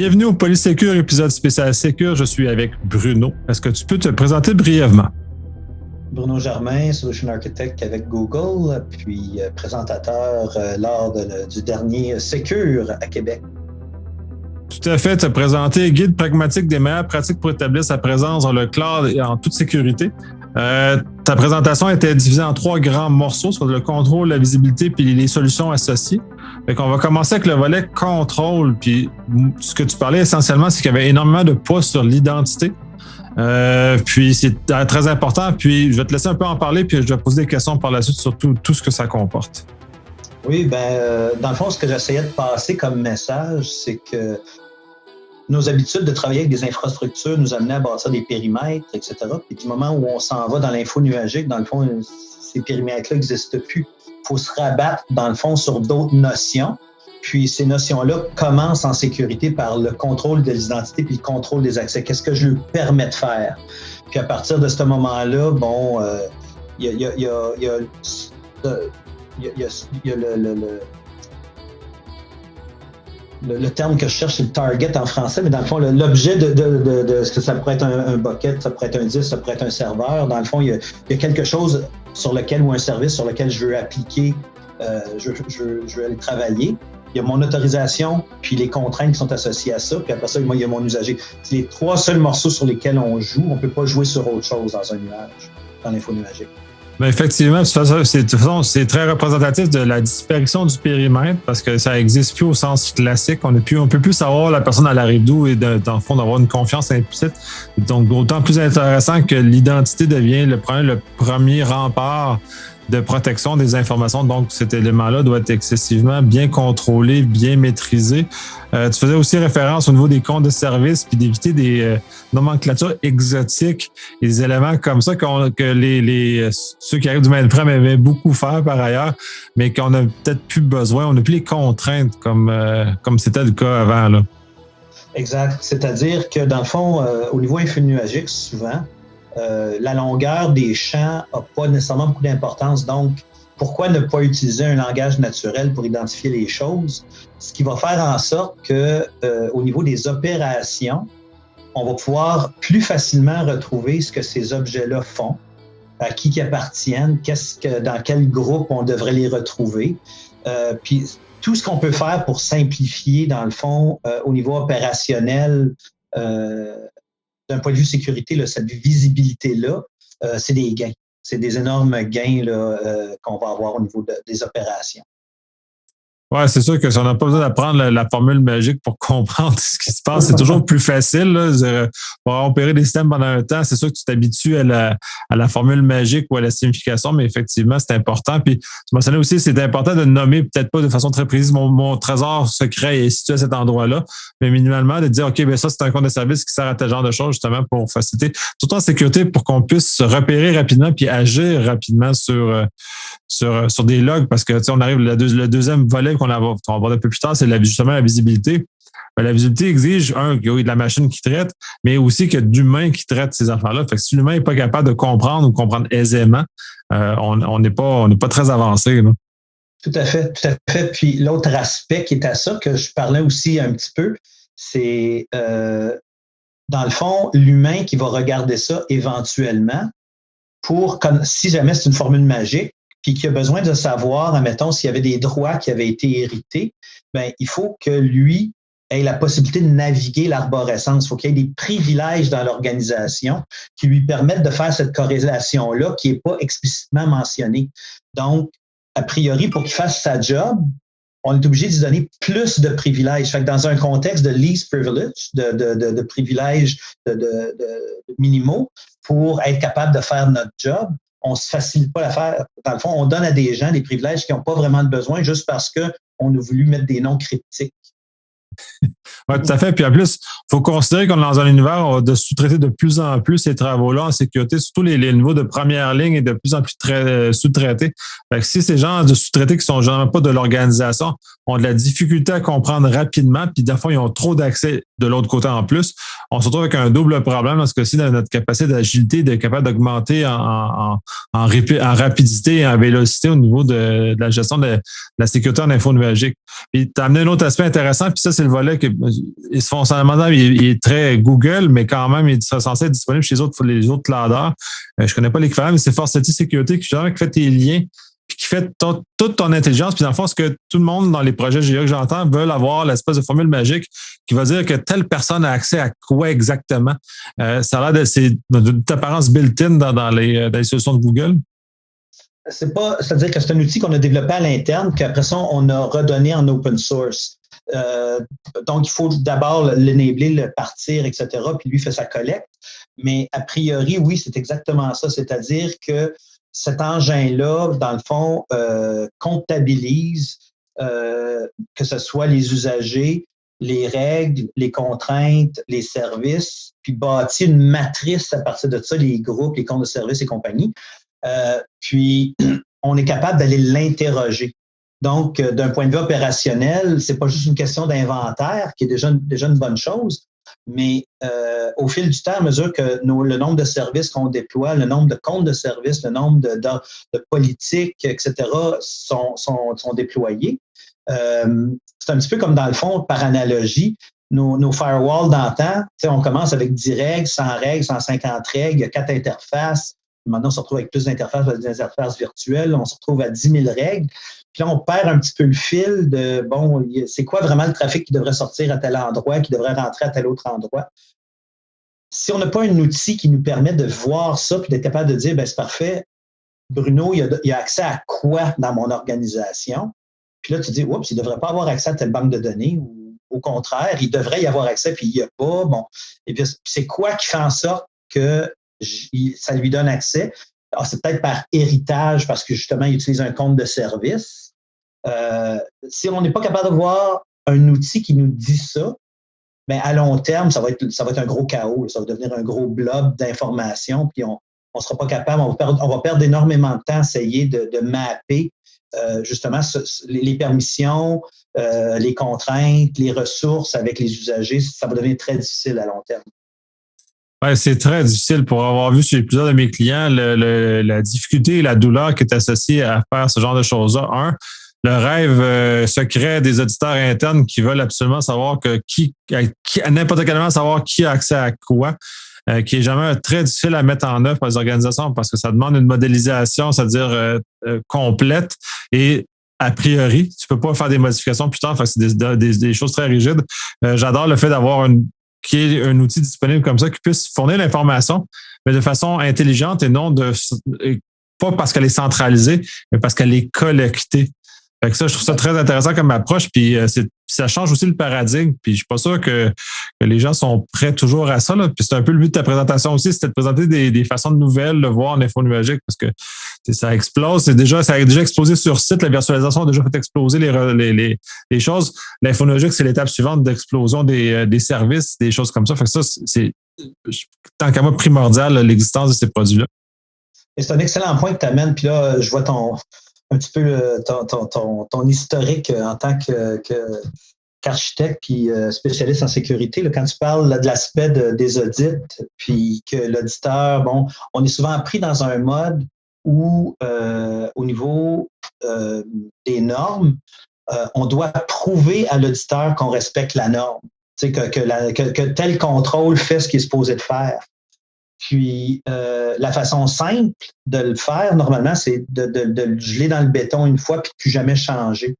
Bienvenue au Polysécure, épisode spécial Sécure. Je suis avec Bruno. Est-ce que tu peux te présenter brièvement? Bruno Germain, Solution Architect avec Google, puis présentateur lors du dernier Sécure à Québec. Tout à fait. Tu as présenté Guide pragmatique des meilleures pratiques pour établir sa présence dans le cloud et en toute sécurité. Ta présentation était divisée en 3 grands morceaux sur le contrôle, la visibilité puis les solutions associées. Fait qu'on va commencer avec le volet contrôle. Puis ce que tu parlais essentiellement, c'est qu'il y avait énormément de poids sur l'identité. Puis c'est très important. Puis je vais te laisser un peu en parler, puis je vais poser des questions par la suite sur tout ce que ça comporte. Oui, dans le fond, ce que j'essayais de passer comme message, c'est que nos habitudes de travailler avec des infrastructures nous amenaient à bâtir des périmètres, etc. Puis du moment où on s'en va dans l'info nuagique, dans le fond, ces périmètres-là n'existent plus. Il faut se rabattre, dans le fond, sur d'autres notions. Puis ces notions-là commencent en sécurité par le contrôle de l'identité puis le contrôle des accès. Qu'est-ce que je lui permets de faire? Puis à partir de ce moment-là, il y a le terme que je cherche, c'est le target en français, mais dans le fond, l'objet de ça pourrait être un bucket, ça pourrait être un disque, ça pourrait être un serveur. Dans le fond, il y a quelque chose sur lequel, ou un service sur lequel je veux appliquer, je veux aller travailler. Il y a mon autorisation, puis les contraintes qui sont associées à ça, puis après ça, il y a mon usager. C'est les 3 seuls morceaux sur lesquels on joue. On ne peut pas jouer sur autre chose dans un nuage, dans l'info nuagique. Bien, effectivement, de toute façon, c'est très représentatif de la disparition du périmètre parce que ça n'existe plus au sens classique. On peut plus savoir la personne elle arrive d'où et dans le fond d'avoir une confiance implicite. Donc, d'autant plus intéressant que l'identité devient le premier rempart de protection des informations. Donc, cet élément-là doit être excessivement bien contrôlé, bien maîtrisé. Tu faisais aussi référence au niveau des comptes de service puis d'éviter des nomenclatures exotiques et des éléments comme ça que ceux qui arrivent du mainframe aimaient beaucoup faire par ailleurs, mais qu'on n'a peut-être plus besoin. On n'a plus les contraintes comme c'était le cas avant, là. Exact. C'est-à-dire que, dans le fond, au niveau infonuagique, souvent, la longueur des champs n'a pas nécessairement beaucoup d'importance. Donc, pourquoi ne pas utiliser un langage naturel pour identifier les choses? Ce qui va faire en sorte que, au niveau des opérations, on va pouvoir plus facilement retrouver ce que ces objets-là font, à qui ils appartiennent, dans quel groupe on devrait les retrouver. Puis, tout ce qu'on peut faire pour simplifier, dans le fond, au niveau opérationnel, d'un point de vue sécurité, cette visibilité-là, c'est des gains. C'est des énormes gains qu'on va avoir au niveau des opérations. Ouais, c'est sûr que si on n'a pas besoin d'apprendre la formule magique pour comprendre ce qui se passe, c'est toujours plus facile. Là. Pour opérer des systèmes pendant un temps, c'est sûr que tu t'habitues à la formule magique ou à la signification, mais effectivement, c'est important. Puis, tu mentionnais aussi, c'est important de nommer, peut-être pas de façon très précise, mon trésor secret est situé à cet endroit-là, mais minimalement de dire, OK, ben ça, c'est un compte de service qui sert à tel genre de choses, justement, pour faciliter, surtout en sécurité, pour qu'on puisse se repérer rapidement puis agir rapidement sur des logs, parce que, tu sais, on arrive, le deuxième volet qu'on va aborder un peu plus tard, c'est justement la visibilité. La visibilité exige, qu'il y ait de la machine qui traite, mais aussi qu'il y a d'humains qui traitent ces affaires-là. Fait que si l'humain n'est pas capable de comprendre ou comprendre aisément, on n'est pas très avancé, là. Tout à fait, tout à fait. Puis l'autre aspect qui est à ça, que je parlais aussi un petit peu, c'est dans le fond, l'humain qui va regarder ça éventuellement si jamais c'est une formule magique, puis qui a besoin de savoir, admettons, s'il y avait des droits qui avaient été hérités, bien, il faut que lui ait la possibilité de naviguer l'arborescence. Il faut qu'il y ait des privilèges dans l'organisation qui lui permettent de faire cette corrélation-là qui n'est pas explicitement mentionnée. Donc, a priori, pour qu'il fasse sa job, on est obligé de lui donner plus de privilèges. Fait que dans un contexte de least privilege, de privilèges de minimaux, pour être capable de faire notre job, on ne se facilite pas l'affaire. Dans le fond, on donne à des gens des privilèges qui n'ont pas vraiment de besoin juste parce qu'on a voulu mettre des noms cryptiques. Oui, tout à fait. Puis en plus, il faut considérer qu'on est dans un univers de sous-traiter de plus en plus ces travaux-là en sécurité, surtout les niveaux de première ligne et de plus en plus sous-traités. Fait que si ces gens de sous-traités qui sont généralement pas de l'organisation ont de la difficulté à comprendre rapidement, puis des fois, ils ont trop d'accès de l'autre côté en plus, on se retrouve avec un double problème parce que si notre capacité d'agilité d'être capable d'augmenter en rapidité et en vélocité au niveau de la gestion de la sécurité en info numérique. Puis tu as amené un autre aspect intéressant, puis ça, c'est le volet que fonctionnellement, il est très Google, mais quand même, il est censé être disponible chez les autres clouders. Je connais pas l'équivalent, mais c'est Forcity Sécurité qui fait tes liens puis qui fait toute ton intelligence. Puis dans le fond, ce que tout le monde dans les projets GA que j'entends veulent avoir l'espèce de formule magique qui va dire que telle personne a accès à quoi exactement. Ça a l'air c'est d'une apparence built-in dans les solutions de Google. C'est-à-dire que c'est un outil qu'on a développé à l'interne, qu'après ça, on a redonné en open source. Donc, il faut d'abord l'enabler, le partir, etc., puis lui fait sa collecte. Mais a priori, oui, c'est exactement ça. C'est-à-dire que cet engin-là, dans le fond, comptabilise que ce soit les usagers, les règles, les contraintes, les services, puis bâtit une matrice à partir de ça, les groupes, les comptes de services et compagnie. Puis, on est capable d'aller l'interroger. Donc, d'un point de vue opérationnel, c'est pas juste une question d'inventaire, qui est déjà une bonne chose, mais au fil du temps, à mesure que le nombre de services qu'on déploie, le nombre de comptes de services, le nombre de politiques, etc., sont déployés, c'est un petit peu comme dans le fond, par analogie, nos firewalls d'antan, on commence avec 10 règles, 100 règles, 150 règles, il y a 4 interfaces. Maintenant, on se retrouve avec plus d'interfaces, des interfaces virtuelles, on se retrouve à 10 000 règles. Puis là, on perd un petit peu le fil de, bon, c'est quoi vraiment le trafic qui devrait sortir à tel endroit, qui devrait rentrer à tel autre endroit. Si on n'a pas un outil qui nous permet de voir ça, puis d'être capable de dire, ben c'est parfait, Bruno, il a accès à quoi dans mon organisation? Puis là, tu dis, oups, il ne devrait pas avoir accès à telle banque de données, ou au contraire, il devrait y avoir accès, puis il n'y a pas. Bon. Et puis, c'est quoi qui fait en sorte que ça lui donne accès? Alors, c'est peut-être par héritage, parce que justement, il utilise un compte de service. Si on n'est pas capable de voir un outil qui nous dit ça, bien, à long terme, ça va être un gros chaos. Ça va devenir un gros blob d'informations, puis on ne sera pas capable, on va perdre énormément de temps à essayer de mapper justement les permissions, les contraintes, les ressources avec les usagers. Ça va devenir très difficile à long terme. Ouais, c'est très difficile pour avoir vu chez plusieurs de mes clients la difficulté et la douleur qui est associée à faire ce genre de choses-là. Le rêve secret des auditeurs internes qui veulent absolument savoir à n'importe quel moment savoir qui a accès à quoi, qui est jamais très difficile à mettre en œuvre par les organisations parce que ça demande une modélisation, c'est-à-dire complète et a priori, tu peux pas faire des modifications plus tard, c'est des choses très rigides. J'adore le fait d'avoir qui est un outil disponible comme ça qui puisse fournir l'information, mais de façon intelligente et non pas parce qu'elle est centralisée, mais parce qu'elle est collectée. Fait que ça, je trouve ça très intéressant comme approche, puis ça change aussi le paradigme, puis je suis pas sûr que les gens sont prêts toujours à ça, là. Puis c'est un peu le but de ta présentation aussi, c'était de présenter des façons de nouvelles de voir en info numérique, parce que ça explose, ça a déjà explosé sur site, la virtualisation a déjà fait exploser les choses. L'info numérique, c'est l'étape suivante d'explosion des services, des choses comme ça. Fait que ça, c'est tant qu'à moi primordial, l'existence de ces produits-là. Et c'est un excellent point que tu amènes, puis là, je vois un petit peu ton historique en tant qu'architecte puis spécialiste en sécurité. Là, quand tu parles là, de l'aspect des audits, puis que l'auditeur, bon, on est souvent pris dans un mode où, au niveau des normes, on doit prouver à l'auditeur qu'on respecte la norme, tu sais, que tel contrôle fait ce qu'il est supposé de faire. Puis, la façon simple de le faire, normalement, c'est de le geler dans le béton une fois puis de plus jamais changer.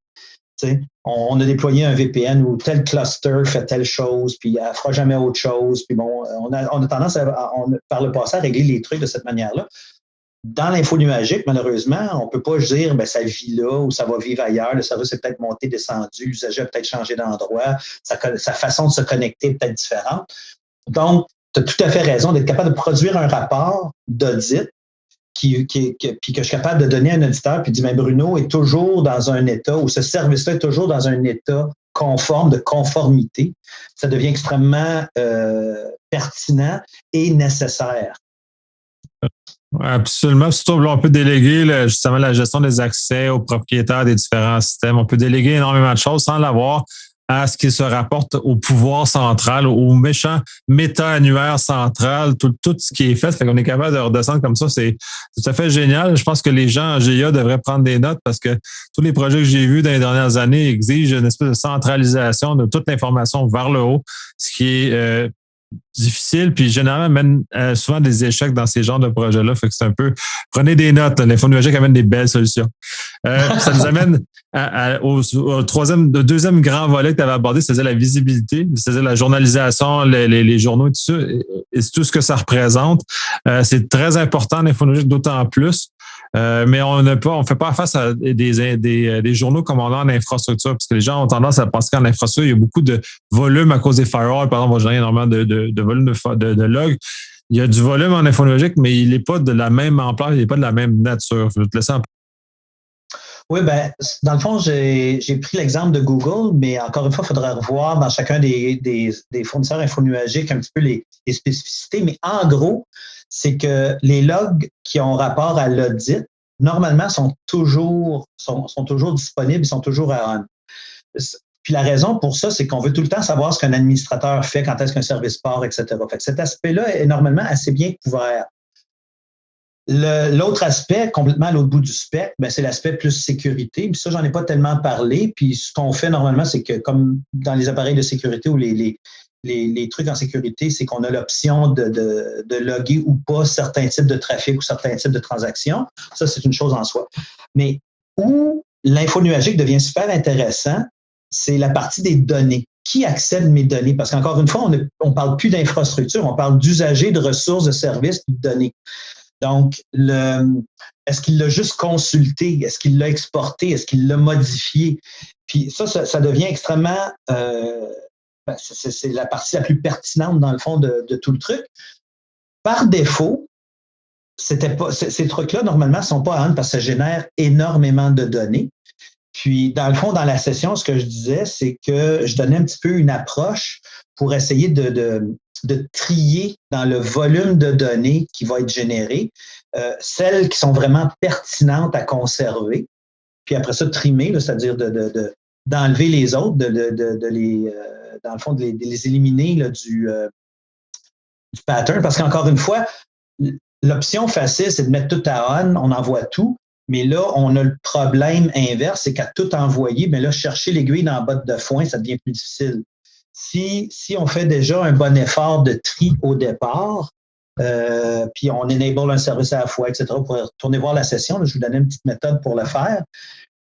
Tu sais, on a déployé un VPN où tel cluster fait telle chose, puis elle ne fera jamais autre chose. Puis bon, on a tendance par le passé à régler les trucs de cette manière-là. Dans l'info numérique, malheureusement, on ne peut pas dire ça vit là ou ça va vivre ailleurs. Le service est peut-être monté, descendu, l'usager a peut-être changé d'endroit, sa façon de se connecter est peut-être différente. Donc, tu as tout à fait raison d'être capable de produire un rapport d'audit puis que je suis capable de donner à un auditeur puis dire, Bruno est toujours dans un état ou ce service-là est toujours dans un état conforme, de conformité. Ça devient extrêmement pertinent et nécessaire. Absolument. Surtout, là, on peut déléguer justement la gestion des accès aux propriétaires des différents systèmes. On peut déléguer énormément de choses sans l'avoir à ce qui se rapporte au pouvoir central, au méchant méta-annuaire central, tout ce qui est fait qu'on est capable de redescendre comme ça, c'est tout à fait génial. Je pense que les gens en GIA devraient prendre des notes parce que tous les projets que j'ai vus dans les dernières années exigent une espèce de centralisation de toute l'information vers le haut, ce qui est difficile, puis généralement mène souvent des échecs dans ces genres de projets-là. Fait que c'est un peu, prenez des notes, l'info numérique amène des belles solutions. Ça nous amène au deuxième grand volet que tu avais abordé, c'est la visibilité, c'est la journalisation, les journaux et tout ça, et tout ce que ça représente. C'est très important l'info numérique, d'autant plus. Mais on fait pas face à des journaux comme on a en infrastructure, parce que les gens ont tendance à penser qu'en infrastructure, il y a beaucoup de volume à cause des firewalls. Par exemple, on va générer énormément de volume de logs. Il y a du volume en infonologique, mais il n'est pas de la même ampleur, il n'est pas de la même nature. Je vais te laisser en... Oui, ben, dans le fond, j'ai pris l'exemple de Google, mais encore une fois, il faudrait revoir dans chacun des fournisseurs infonuagiques un petit peu les spécificités. Mais en gros, c'est que les logs qui ont rapport à l'audit, normalement, sont toujours disponibles, ils sont toujours à on. Puis la raison pour ça, c'est qu'on veut tout le temps savoir ce qu'un administrateur fait, quand est-ce qu'un service part, etc. Fait que cet aspect-là est normalement assez bien couvert. L'autre aspect, complètement à l'autre bout du spectre, ben, c'est l'aspect plus sécurité. Puis ça, j'en ai pas tellement parlé. Puis ce qu'on fait normalement, c'est que comme dans les appareils de sécurité ou les trucs en sécurité, c'est qu'on a l'option de loguer ou pas certains types de trafic ou certains types de transactions. Ça, c'est une chose en soi. Mais où l'infonuagique devient super intéressant, c'est la partie des données. Qui accède mes données? Parce qu'encore une fois, on ne parle plus d'infrastructure, on parle d'usagers, de ressources, de services, de données. Donc, est-ce qu'il l'a juste consulté? Est-ce qu'il l'a exporté? Est-ce qu'il l'a modifié? Puis ça devient extrêmement... c'est la partie la plus pertinente, dans le fond, de tout le truc. Par défaut, ces trucs-là, normalement, ne sont pas à on parce que ça génère énormément de données. Puis, dans le fond, dans la session, ce que je disais, c'est que je donnais un petit peu une approche pour essayer de trier dans le volume de données qui va être généré, celles qui sont vraiment pertinentes à conserver, puis après ça, trimer, là, c'est-à-dire d'enlever les autres, dans le fond, de les éliminer là, du pattern. Parce qu'encore une fois, l'option facile, c'est de mettre tout à on envoie tout. Mais là, on a le problème inverse, c'est qu'à tout envoyer, mais là, chercher l'aiguille dans la botte de foin, ça devient plus difficile. Si on fait déjà un bon effort de tri au départ, puis on enable un service à la fois, etc., pour retourner voir la session, là, je vous donnais une petite méthode pour le faire,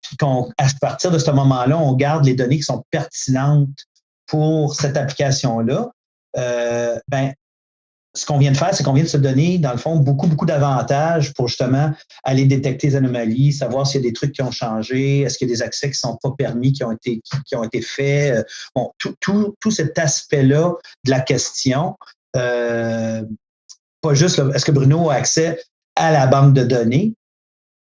puis à partir de ce moment-là, on garde les données qui sont pertinentes pour cette application-là, ce qu'on vient de faire, c'est qu'on vient de se donner, dans le fond, beaucoup d'avantages pour justement aller détecter les anomalies, savoir s'il y a des trucs qui ont changé, est-ce qu'il y a des accès qui ne sont pas permis, qui ont été faits. Bon, tout cet aspect-là de la question, pas juste, est-ce que Bruno a accès à la banque de données,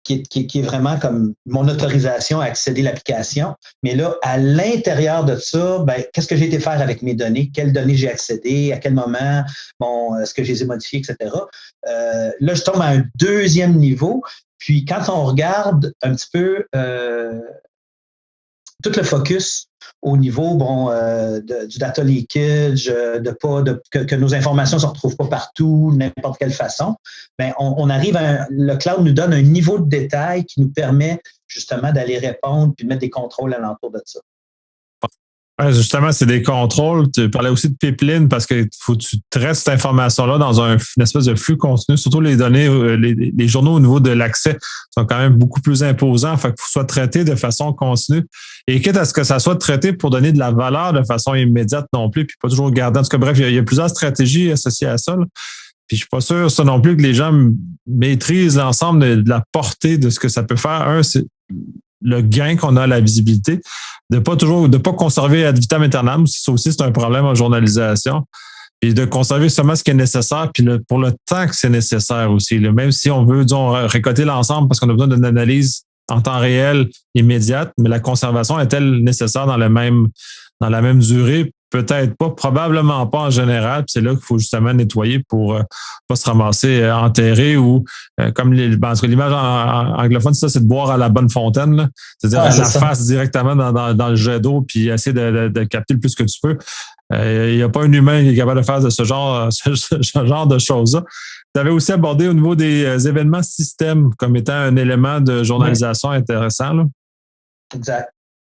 qui est vraiment comme mon autorisation à accéder à l'application. Mais là, à l'intérieur de ça, qu'est-ce que j'ai été faire avec mes données? Quelles données j'ai accédé? À quel moment? Bon, est-ce que je les ai modifiées, etc. Là, je tombe à un deuxième niveau. Puis, quand on regarde un petit peu tout le focus au niveau du data leakage, que nos informations ne se retrouvent pas partout, de n'importe quelle façon, on arrive le cloud nous donne un niveau de détail qui nous permet justement d'aller répondre puis de mettre des contrôles alentour de ça. Ouais, justement, c'est des contrôles. Tu parlais aussi de pipeline parce que faut que tu traites cette information-là dans une espèce de flux continu. Surtout les données, les journaux au niveau de l'accès sont quand même beaucoup plus imposants. Fait qu'il faut que ce soit traité de façon continue. Et quitte à ce que ça soit traité pour donner de la valeur de façon immédiate non plus, puis pas toujours garder. En tout cas, bref, il y a plusieurs stratégies associées à ça, là. Puis je suis pas sûr, ça non plus, que les gens maîtrisent l'ensemble de la portée de ce que ça peut faire. Un, c'est le gain qu'on a à la visibilité, de pas conserver ad vitam aeternam, ça aussi c'est un problème en journalisation, et de conserver seulement ce qui est nécessaire, puis pour le temps que c'est nécessaire aussi. Là, même si on veut, disons, récolter l'ensemble parce qu'on a besoin d'une analyse en temps réel immédiate, mais la conservation est-elle nécessaire dans la même durée peut-être pas, probablement pas en général. Puis c'est là qu'il faut justement nettoyer pour pas se ramasser enterré ou comme parce que l'image anglophone, c'est de boire à la bonne fontaine, là. C'est-à-dire à la face directement dans le jet d'eau puis essayer de capter le plus que tu peux. Il n'y a pas un humain qui est capable de faire ce genre de choses-là. Tu avais aussi abordé au niveau des événements système comme étant un élément de journalisation intéressant, là.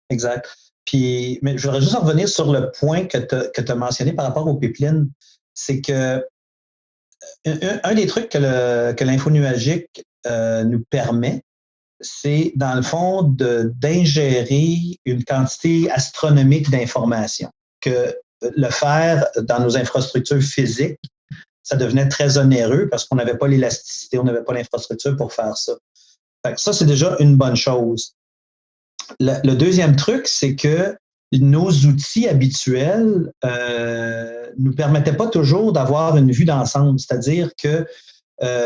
Exact. Puis, mais je voudrais juste revenir sur le point que tu as mentionné par rapport aux pipelines. C'est que un des trucs que l'info nuagique nous permet, c'est, dans le fond, d'ingérer une quantité astronomique d'informations. Que le faire dans nos infrastructures physiques, ça devenait très onéreux parce qu'on n'avait pas l'élasticité, on n'avait pas l'infrastructure pour faire ça. Fait que ça, c'est déjà une bonne chose. Le deuxième truc, c'est que nos outils habituels nous permettaient pas toujours d'avoir une vue d'ensemble. C'est-à-dire que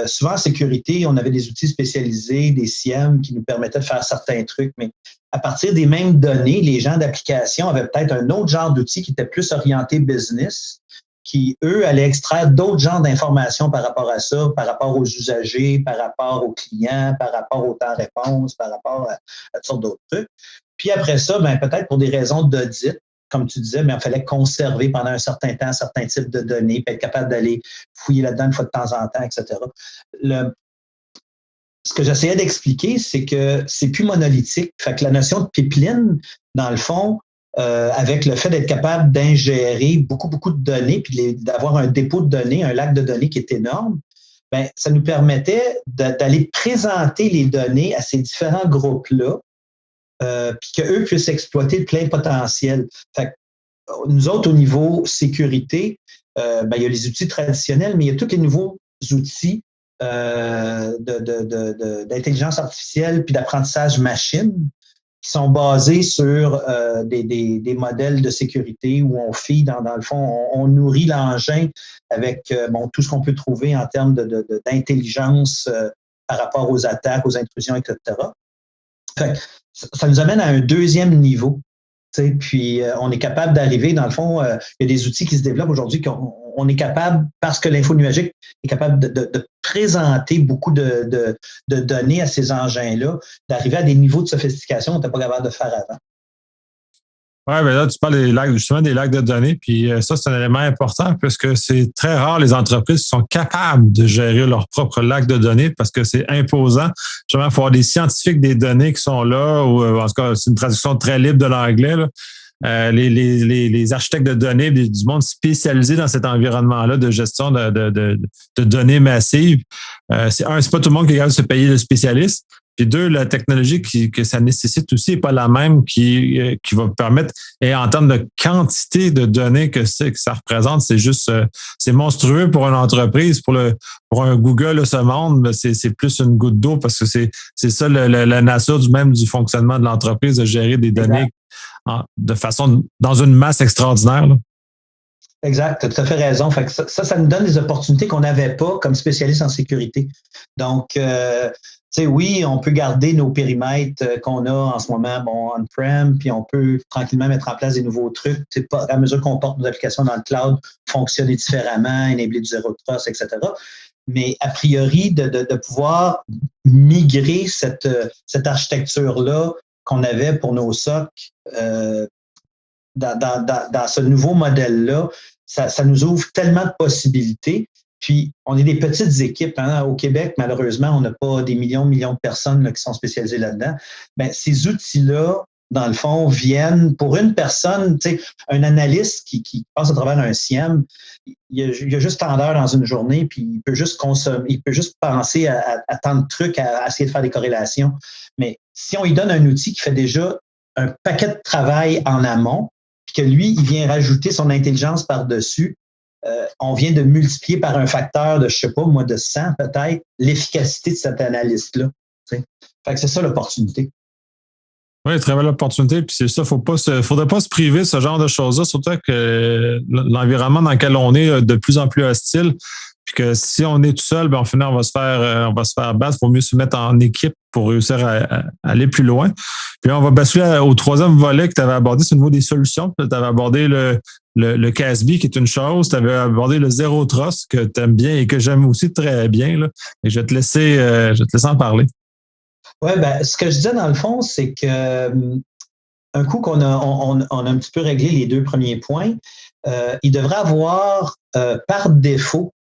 souvent en sécurité, on avait des outils spécialisés, des SIEM qui nous permettaient de faire certains trucs, mais à partir des mêmes données, les gens d'application avaient peut-être un autre genre d'outils qui était plus orienté business, qui, eux, allaient extraire d'autres genres d'informations par rapport à ça, par rapport aux usagers, par rapport aux clients, par rapport au temps-réponse, par rapport à toutes sortes d'autres trucs. Puis après ça, ben peut-être pour des raisons d'audit, comme tu disais, mais il fallait conserver pendant un certain temps certains types de données, puis être capable d'aller fouiller là-dedans une fois de temps en temps, etc. Ce que j'essayais d'expliquer, c'est que c'est plus monolithique. Fait que la notion de pipeline, dans le fond, avec le fait d'être capable d'ingérer beaucoup de données, puis d'avoir un dépôt de données, un lac de données qui est énorme, ben ça nous permettait d'aller présenter les données à ces différents groupes-là, puis qu'eux puissent exploiter le plein potentiel. Fait que nous autres, au niveau sécurité, ben, il y a les outils traditionnels, mais il y a tous les nouveaux outils d'intelligence artificielle puis d'apprentissage machine qui sont basés sur des modèles de sécurité où on fie, dans le fond, on nourrit l'engin avec tout ce qu'on peut trouver en termes d'intelligence par rapport aux attaques, aux intrusions, etc. Fait que ça nous amène à un deuxième niveau. Puis on est capable d'arriver, dans le fond, il y a des outils qui se développent aujourd'hui qu'on est capable, parce que l'info nuagique est capable de présenter beaucoup de données à ces engins-là, d'arriver à des niveaux de sophistication qu'on n'était pas capable de faire avant. Oui, mais là, tu parles justement des lacs de données, puis ça, c'est un élément important puisque c'est très rare les entreprises qui sont capables de gérer leur propre lac de données parce que c'est imposant. Justement, il faut avoir des scientifiques des données qui sont là, ou en tout cas, c'est une traduction très libre de l'anglais, là. Les architectes de données du monde spécialisé dans cet environnement-là de gestion de données massives. C'est pas tout le monde qui est capable de se payer le spécialiste. Puis deux, la technologie que ça nécessite aussi n'est pas la même qui va permettre, et en termes de quantité de données que ça représente, c'est juste, c'est monstrueux pour une entreprise, pour un Google de ce monde, c'est plus une goutte d'eau parce que c'est ça la nature du fonctionnement de l'entreprise, de gérer des données de façon, dans une masse extraordinaire, là. Exact, tu as tout à fait raison. Fait que ça nous donne des opportunités qu'on n'avait pas comme spécialiste en sécurité. Donc, oui, on peut garder nos périmètres qu'on a en ce moment, on-prem, puis on peut tranquillement mettre en place des nouveaux trucs. À mesure qu'on porte nos applications dans le cloud, fonctionner différemment, enabler du zero trust, etc. Mais a priori, de pouvoir migrer cette architecture-là qu'on avait pour nos SOC dans ce nouveau modèle-là, ça nous ouvre tellement de possibilités. Puis, on est des petites équipes. Hein? Au Québec, malheureusement, on n'a pas des millions de personnes là, qui sont spécialisées là-dedans. Bien, ces outils-là, dans le fond, viennent pour une personne, un analyste qui passe à travers un SIEM, il a juste tant d'heures dans une journée, puis il peut juste consommer, il peut juste penser à tant de trucs, à essayer de faire des corrélations. Mais si on lui donne un outil qui fait déjà un paquet de travail en amont, puis que lui, il vient rajouter son intelligence par-dessus, on vient de multiplier par un facteur de, je sais pas, moi, de 100 peut-être, l'efficacité de cet analyste-là. Fait que c'est ça l'opportunité. Oui, très belle opportunité. Puis c'est ça, faudrait pas se priver de ce genre de choses-là, surtout que l'environnement dans lequel on est de plus en plus hostile. Puis que si on est tout seul, ben, au final, on va se faire battre. Il faut mieux se mettre en équipe pour réussir à aller plus loin. Puis on va basculer au troisième volet que tu avais abordé, c'est au niveau des solutions. Tu avais abordé le CASB qui est une chose, tu avais abordé le Zero Trust que tu aimes bien et que j'aime aussi très bien. Là. Et je vais te laisser en parler. Oui, ben, ce que je disais dans le fond, c'est que un coup qu'on a, on a un petit peu réglé les deux premiers points, il devrait avoir par défaut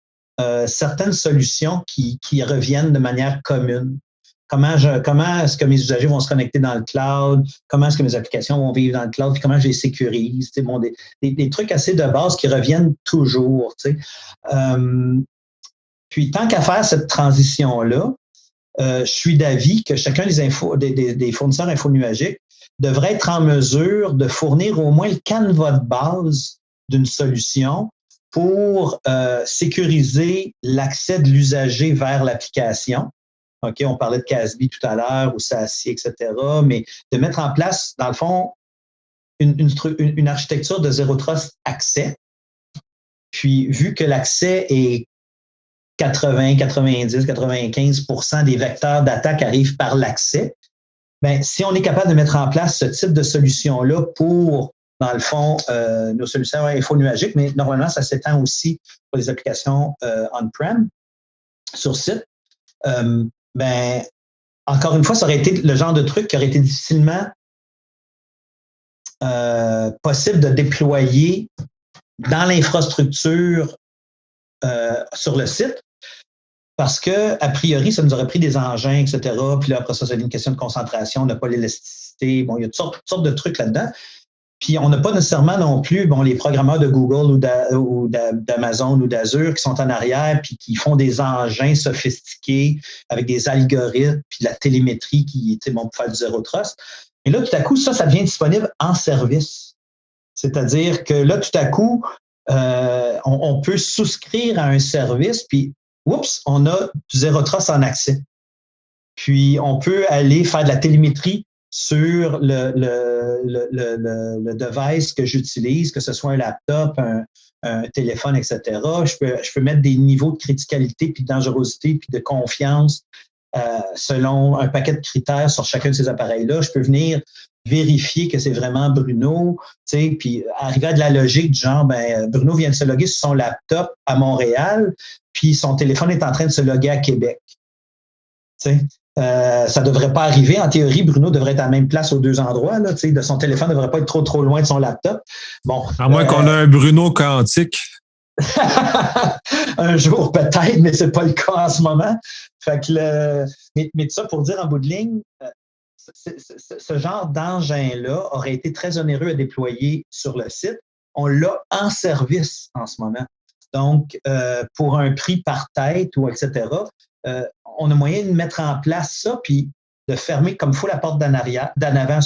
certaines solutions qui reviennent de manière commune. Comment est-ce que mes usagers vont se connecter dans le cloud? Comment est-ce que mes applications vont vivre dans le cloud? Puis comment je les sécurise? Bon, des trucs assez de base qui reviennent toujours. Puis tant qu'à faire cette transition-là, je suis d'avis que chacun des fournisseurs infonuagiques devrait être en mesure de fournir au moins le canevas de base d'une solution pour sécuriser l'accès de l'usager vers l'application. OK, on parlait de CASB tout à l'heure ou SASE, etc., mais de mettre en place, dans le fond, une architecture de Zero Trust accès. Puis, vu que l'accès est 80, 90, 95% des vecteurs d'attaque arrivent par l'accès, bien, si on est capable de mettre en place ce type de solution-là pour, dans le fond, nos solutions infonuagiques, mais normalement, ça s'étend aussi pour les applications on-prem, sur site, ben, encore une fois, ça aurait été le genre de truc qui aurait été difficilement possible de déployer dans l'infrastructure sur le site parce que, a priori, ça nous aurait pris des engins, etc. Puis là, après ça, c'est une question de concentration, de l'élasticité. Bon, il y a toutes sortes de trucs là-dedans. Puis on n'a pas nécessairement non plus les programmeurs de Google ou d'Amazon ou d'Azure qui sont en arrière puis qui font des engins sophistiqués avec des algorithmes puis de la télémétrie qui est bon pour faire du Zero Trust. Et là, tout à coup, ça devient disponible en service. C'est-à-dire que là, tout à coup, on peut souscrire à un service puis, oups, on a du Zero Trust en accès. Puis on peut aller faire de la télémétrie sur le device que j'utilise, que ce soit un laptop, un téléphone, etc. Je peux mettre des niveaux de criticalité, puis de dangerosité, puis de confiance selon un paquet de critères sur chacun de ces appareils-là. Je peux venir vérifier que c'est vraiment Bruno, puis arriver à de la logique du genre, Bruno vient de se loguer sur son laptop à Montréal, puis son téléphone est en train de se loguer à Québec. Ça ne devrait pas arriver. En théorie, Bruno devrait être à la même place aux deux endroits. Là, de son téléphone ne devrait pas être trop loin de son laptop. Bon, à moins qu'on ait un Bruno quantique. Un jour peut-être, mais ce n'est pas le cas en ce moment. Fait que mais tout ça pour dire en bout de ligne, ce genre d'engin-là aurait été très onéreux à déployer sur le site. On l'a en service en ce moment. Donc, pour un prix par tête ou etc., on a moyen de mettre en place ça puis de fermer comme il faut la porte d'en avant,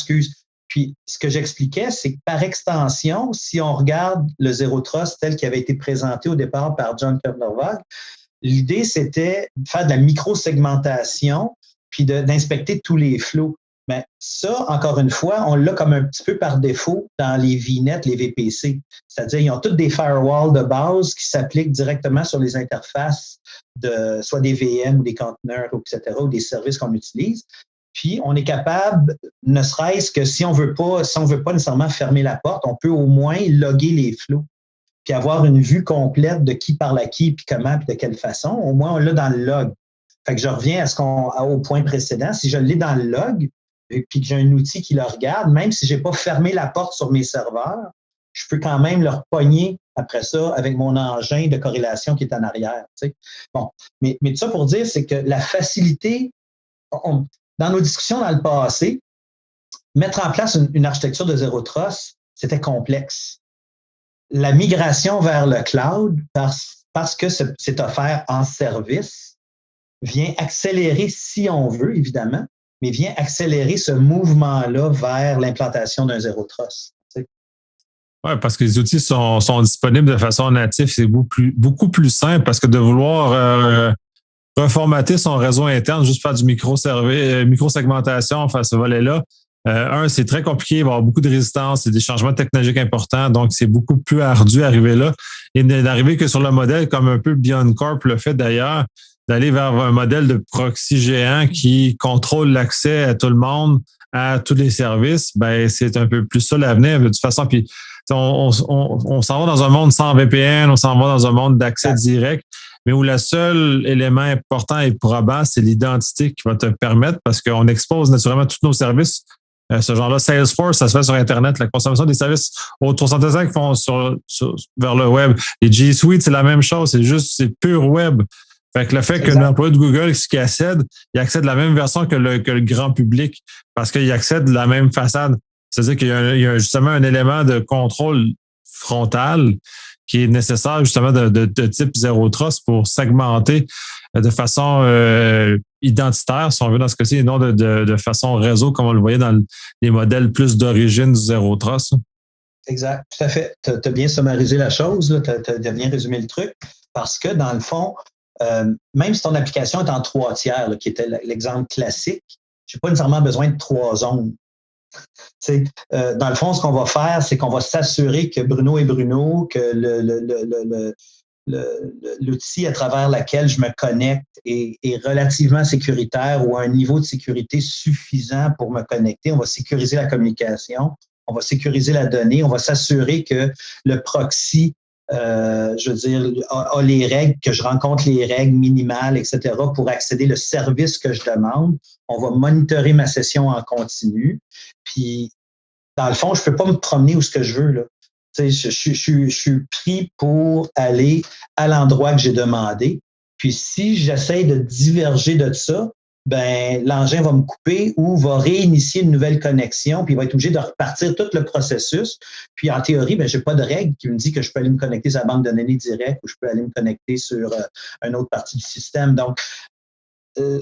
Puis, ce que j'expliquais, c'est que par extension, si on regarde le Zero Trust tel qu'il avait été présenté au départ par John Kernowag, l'idée, c'était de faire de la micro-segmentation puis d'inspecter tous les flows. Mais ça, encore une fois, on l'a comme un petit peu par défaut dans les VNet, les VPC. C'est-à-dire, ils ont toutes des firewalls de base qui s'appliquent directement sur les interfaces de soit des VM ou des conteneurs, etc., ou des services qu'on utilise. Puis, on est capable, ne serait-ce que si on veut pas nécessairement fermer la porte, on peut au moins loguer les flows, puis avoir une vue complète de qui parle à qui, puis comment, puis de quelle façon. Au moins, on l'a dans le log. Fait que je reviens au point précédent. Si je l'ai dans le log, puis que j'ai un outil qui le regarde, même si j'ai pas fermé la porte sur mes serveurs, je peux quand même le repogner après ça avec mon engin de corrélation qui est en arrière. Bon, mais tout ça pour dire, c'est que la facilité, dans nos discussions dans le passé, mettre en place une architecture de Zero Trust, c'était complexe. La migration vers le cloud, parce que c'est offert en service, vient accélérer, si on veut, évidemment, mais vient accélérer ce mouvement-là vers l'implantation d'un Zero Trust. Oui, parce que les outils sont disponibles de façon native. C'est beaucoup plus simple parce que de vouloir reformater son réseau interne, juste faire du micro-segmentation, faire ce volet-là, c'est très compliqué, il va y avoir beaucoup de résistance, c'est des changements technologiques importants, donc c'est beaucoup plus ardu d'arriver là. Et d'arriver que sur le modèle, comme un peu BeyondCorp le fait d'ailleurs, d'aller vers un modèle de proxy géant qui contrôle l'accès à tout le monde à tous les services, ben c'est un peu plus ça l'avenir. De toute façon, puis on s'en va dans un monde sans VPN, on s'en va dans un monde d'accès direct, mais où le seul élément important et probant, c'est l'identité qui va te permettre, parce qu'on expose naturellement tous nos services. Ce genre-là, Salesforce, ça se fait sur Internet. La consommation des services au 365 font vers le web. Les G Suite, c'est la même chose. C'est pur web. Fait que le fait que l'employé de Google qui accède, il accède de la même version que le grand public parce qu'il accède de la même façade. C'est-à-dire qu'il y a justement un élément de contrôle frontal qui est nécessaire justement de type Zero Trust pour segmenter de façon identitaire, si on veut, dans ce cas-ci, et non de façon réseau, comme on le voyait dans les modèles plus d'origine du Zero Trust. Exact, tout à fait. Tu as bien summarisé la chose, tu as bien résumé le truc, parce que dans le fond, même si ton application est en 3 tiers, là, qui était l'exemple classique, je n'ai pas nécessairement besoin de 3 zones. Dans le fond, ce qu'on va faire, c'est qu'on va s'assurer que Bruno est Bruno, que l'outil à travers lequel je me connecte est relativement sécuritaire ou à un niveau de sécurité suffisant pour me connecter. On va sécuriser la communication, on va sécuriser la donnée, on va s'assurer que le proxy a les règles, que je rencontre les règles minimales, etc., pour accéder au service que je demande. On va monitorer ma session en continu. Puis, dans le fond, je ne peux pas me promener où ce que je veux, là. Je suis pris pour aller à l'endroit que j'ai demandé. Puis, si j'essaie de diverger de ça, ben l'engin va me couper ou va réinitier une nouvelle connexion, puis il va être obligé de repartir tout le processus. Puis en théorie, ben j'ai pas de règle qui me dit que je peux aller me connecter sur la banque de données directe ou je peux aller me connecter sur une autre partie du système. Donc,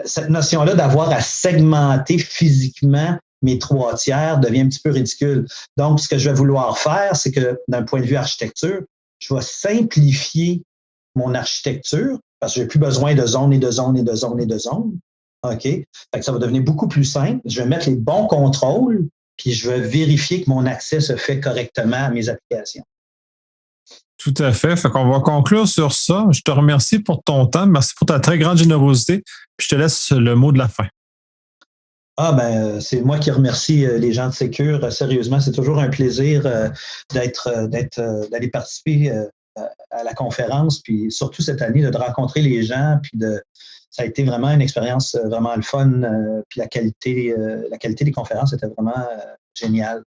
cette notion-là d'avoir à segmenter physiquement mes 3 tiers devient un petit peu ridicule. Donc, ce que je vais vouloir faire, c'est que d'un point de vue architecture, je vais simplifier mon architecture parce que j'ai plus besoin de zones et de zones et de zones et de zones. OK? Fait que ça va devenir beaucoup plus simple. Je vais mettre les bons contrôles, puis je vais vérifier que mon accès se fait correctement à mes applications. Tout à fait. Fait qu'on va conclure sur ça. Je te remercie pour ton temps. Merci pour ta très grande générosité. Puis je te laisse le mot de la fin. C'est moi qui remercie les gens de Secure. Sérieusement, c'est toujours un plaisir d'aller participer à la conférence, puis surtout cette année, de rencontrer les gens, puis ça a été vraiment une expérience vraiment le fun, puis la qualité des conférences était vraiment géniale.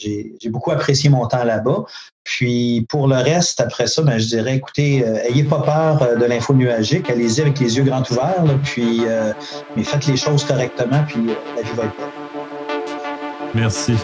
J'ai beaucoup apprécié mon temps là-bas. Puis pour le reste, après ça, je dirais, écoutez, ayez pas peur de l'info nuagique, allez-y avec les yeux grands ouverts, là, puis mais faites les choses correctement, puis la vie va être bonne. Merci.